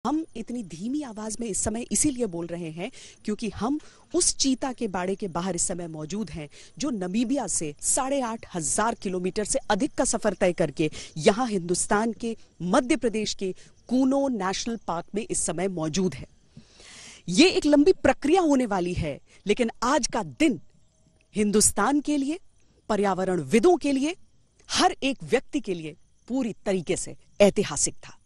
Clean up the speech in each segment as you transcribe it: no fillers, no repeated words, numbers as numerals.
हम इतनी धीमी आवाज में इस समय इसीलिए बोल रहे हैं क्योंकि हम उस चीता के बाड़े के बाहर इस समय मौजूद हैं जो नमीबिया से 8,500 किलोमीटर से अधिक का सफर तय करके यहां हिंदुस्तान के मध्य प्रदेश के कूनो नेशनल पार्क में इस समय मौजूद है। ये एक लंबी प्रक्रिया होने वाली है, लेकिन आज का दिन हिंदुस्तान के लिए, पर्यावरणविदों के लिए, हर एक व्यक्ति के लिए पूरी तरीके से ऐतिहासिक था।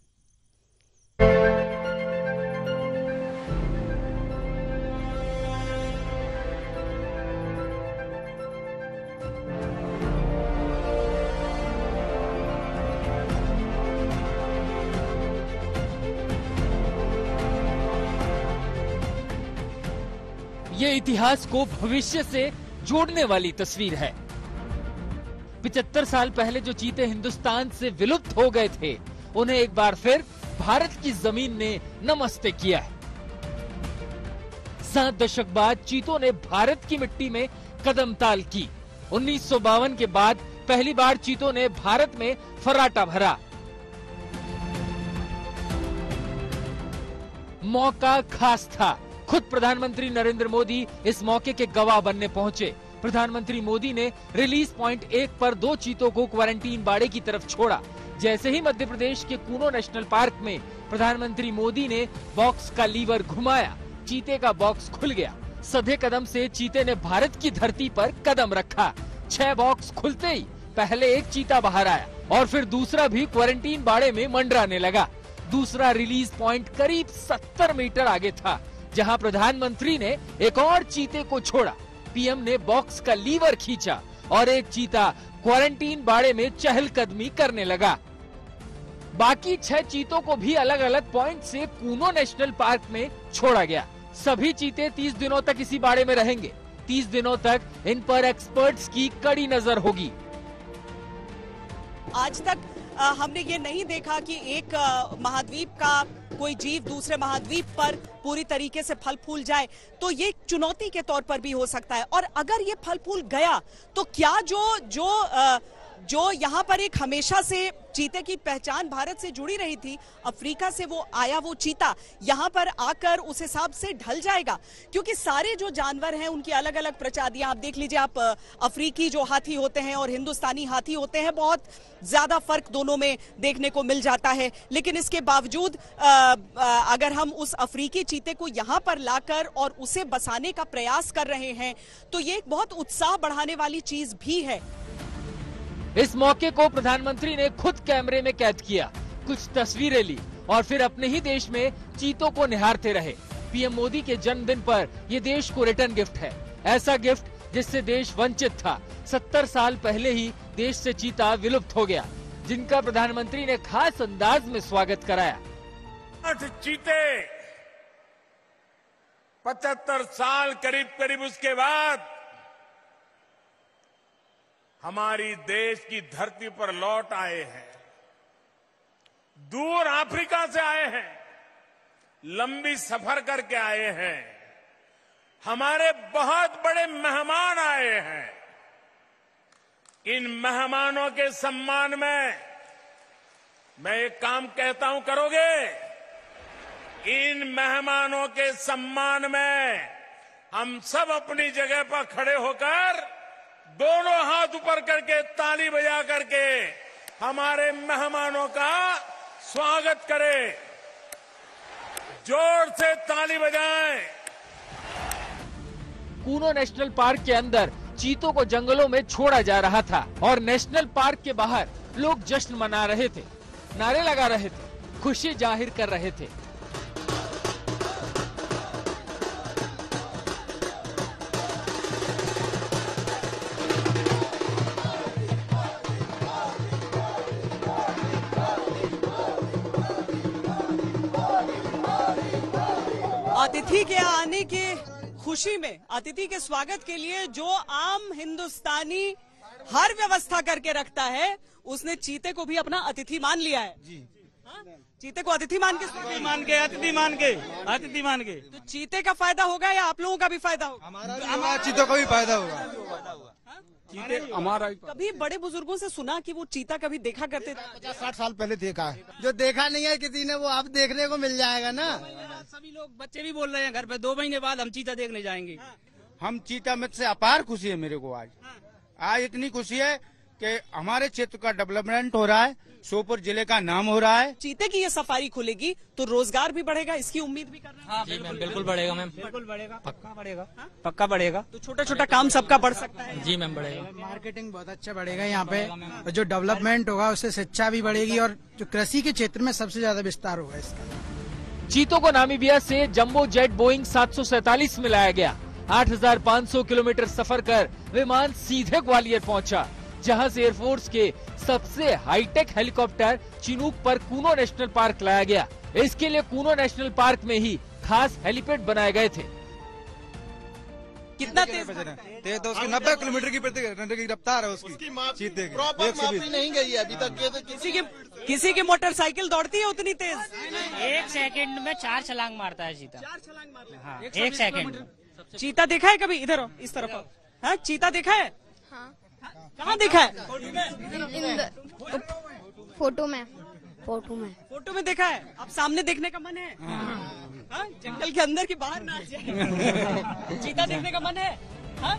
ये इतिहास को भविष्य से जोड़ने वाली तस्वीर है। 75 साल पहले जो चीते हिंदुस्तान से विलुप्त हो गए थे, उन्हें एक बार फिर भारत की जमीन ने नमस्ते किया है। 7 दशक बाद चीतों ने भारत की मिट्टी में कदम ताल की। 1952 के बाद पहली बार चीतों ने भारत में फर्राटा भरा। मौका खास था। खुद प्रधानमंत्री नरेंद्र मोदी इस मौके के गवाह बनने पहुंचे। प्रधानमंत्री मोदी ने रिलीज पॉइंट 1 पर 2 चीतों को क्वारंटीन बाड़े की तरफ छोड़ा। जैसे ही मध्य प्रदेश के कूनो नेशनल पार्क में प्रधानमंत्री मोदी ने बॉक्स का लीवर घुमाया, चीते का बॉक्स खुल गया। सधे कदम से चीते ने भारत की धरती पर कदम रखा। 6 बॉक्स खुलते ही पहले एक चीता बाहर आया और फिर दूसरा भी क्वारंटीन बाड़े में मंडराने लगा। दूसरा रिलीज पॉइंट करीब 70 मीटर आगे था, जहां प्रधानमंत्री ने एक और चीते को छोड़ा। पीएम ने बॉक्स का लीवर खींचा और एक चीता क्वारंटीन बाड़े में चहलकदमी करने लगा। बाकी 6 चीतों को भी अलग अलग पॉइंट से कूनो नेशनल पार्क में छोड़ा गया। सभी चीते 30 दिनों तक इसी बाड़े में रहेंगे। 30 दिनों तक इन पर एक्सपर्ट्स की कड़ी नजर होगी। आज तक हमने ये नहीं देखा कि एक महाद्वीप का कोई जीव दूसरे महाद्वीप पर पूरी तरीके से फल फूल जाए, तो ये चुनौती के तौर पर भी हो सकता है। और अगर ये फल फूल गया तो क्या जो यहाँ पर एक हमेशा से चीते की पहचान भारत से जुड़ी रही थी, अफ्रीका से वो आया वो चीता यहाँ पर आकर उस हिसाब से ढल जाएगा? क्योंकि सारे जो जानवर हैं उनकी अलग अलग प्रजातियां, आप देख लीजिए, आप अफ्रीकी जो हाथी होते हैं और हिंदुस्तानी हाथी होते हैं, बहुत ज्यादा फर्क दोनों में देखने को मिल जाता है। लेकिन इसके बावजूद अगर हम उस अफ्रीकी चीते को यहाँ पर लाकर और उसे बसाने का प्रयास कर रहे हैं, तो ये एक बहुत उत्साह बढ़ाने वाली चीज भी है। इस मौके को प्रधानमंत्री ने खुद कैमरे में कैद किया, कुछ तस्वीरें ली और फिर अपने ही देश में चीतों को निहारते रहे। पीएम मोदी के जन्मदिन पर यह देश को रिटर्न गिफ्ट है, ऐसा गिफ्ट जिससे देश वंचित था। 70 साल पहले ही देश से चीता विलुप्त हो गया, जिनका प्रधानमंत्री ने खास अंदाज में स्वागत कराया। 8 चीते 75 साल करीब उसके बाद हमारी देश की धरती पर लौट आए हैं। दूर अफ्रीका से आए हैं, लंबी सफर करके आए हैं। हमारे बहुत बड़े मेहमान आए हैं। इन मेहमानों के सम्मान में मैं एक काम कहता हूं, करोगे? इन मेहमानों के सम्मान में हम सब अपनी जगह पर खड़े होकर दोनों हाथ ऊपर करके ताली बजा करके हमारे मेहमानों का स्वागत करें। जोर से ताली बजाएं। कूनो नेशनल पार्क के अंदर चीतों को जंगलों में छोड़ा जा रहा था और नेशनल पार्क के बाहर लोग जश्न मना रहे थे, नारे लगा रहे थे, खुशी जाहिर कर रहे थे। अतिथि के आने के खुशी में, अतिथि के स्वागत के लिए जो आम हिंदुस्तानी हर व्यवस्था करके रखता है, उसने चीते को भी अपना अतिथि मान लिया है। जी चीते को अतिथि मान के अतिथि मान के तो चीते का फायदा होगा या आप लोगों का भी फायदा होगा? हमारा चीतों का भी फायदा होगा। चीते हमारा कभी बड़े बुजुर्गों से सुना कि वो चीता कभी देखा करते थे? 50-60 साल पहले देखा है, जो देखा नहीं है किसी ने वो अब देखने को मिल जाएगा ना। सभी लोग बच्चे भी बोल रहे हैं घर पे 2 महीने बाद हम चीता देखने जाएंगे। हम चीता मित्र से अपार खुशी है मेरे को। आज इतनी खुशी है कि हमारे क्षेत्र का डेवलपमेंट हो रहा है, श्योपुर जिले का नाम हो रहा है। चीते की ये सफारी खुलेगी तो रोजगार भी बढ़ेगा, इसकी उम्मीद भी कर रहे हैं। हाँ जी मैम, बिल्कुल बढ़ेगा मैम, बिल्कुल बढ़ेगा, पक्का बढ़ेगा। तो छोटा छोटा काम सबका बढ़ सकता है। जी मैम बढ़ेगा। मार्केटिंग बहुत अच्छा बढ़ेगा यहाँ पे, और जो डेवलपमेंट होगा उससे शिक्षा भी बढ़ेगी, और जो कृषि के क्षेत्र में सबसे ज्यादा विस्तार होगा इसका। चीतों को नामीबिया से जंबो जेट बोइंग 747 में लाया गया। 8,500 किलोमीटर सफर कर विमान सीधे ग्वालियर पहुंचा, जहां से एयरफोर्स के सबसे हाईटेक हेलीकॉप्टर चिनूक पर कूनो नेशनल पार्क लाया गया। इसके लिए कूनो नेशनल पार्क में ही खास हेलीपैड बनाए गए थे। कितना तेज तेज तो उसकी 90 किलोमीटर की प्रति घंटे की रफ्तार है उसकी। चीते की नहीं गई है अभी तक। किसी की मोटरसाइकिल दौड़ती है उतनी तेज? 1 सेकंड में 4 छलांग मारता है चीता। 4 छलांग मारता है। हाँ, 1 सेकंड। चीता देखा है कभी? इधर आओ, इस तरफ आओ। हाँ, चीता देखा है? हाँ। कहाँ देखा है? फोटो में फोटो में देखा है। अब सामने देखने का मन है? हाँ? जंगल के अंदर की बाहर ना आ जाए। चीता देखने का मन है? हाँ?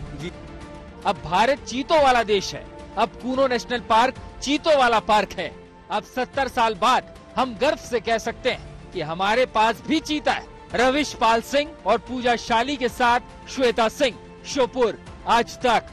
अब भारत चीतों वाला देश है। अब कूनो नेशनल पार्क चीतों वाला पार्क है। अब 70 साल बाद हम गर्व से कह सकते हैं कि हमारे पास भी चीता है। रविश पाल सिंह और पूजा शाली के साथ श्वेता सिंह, श्योपुर, आज तक।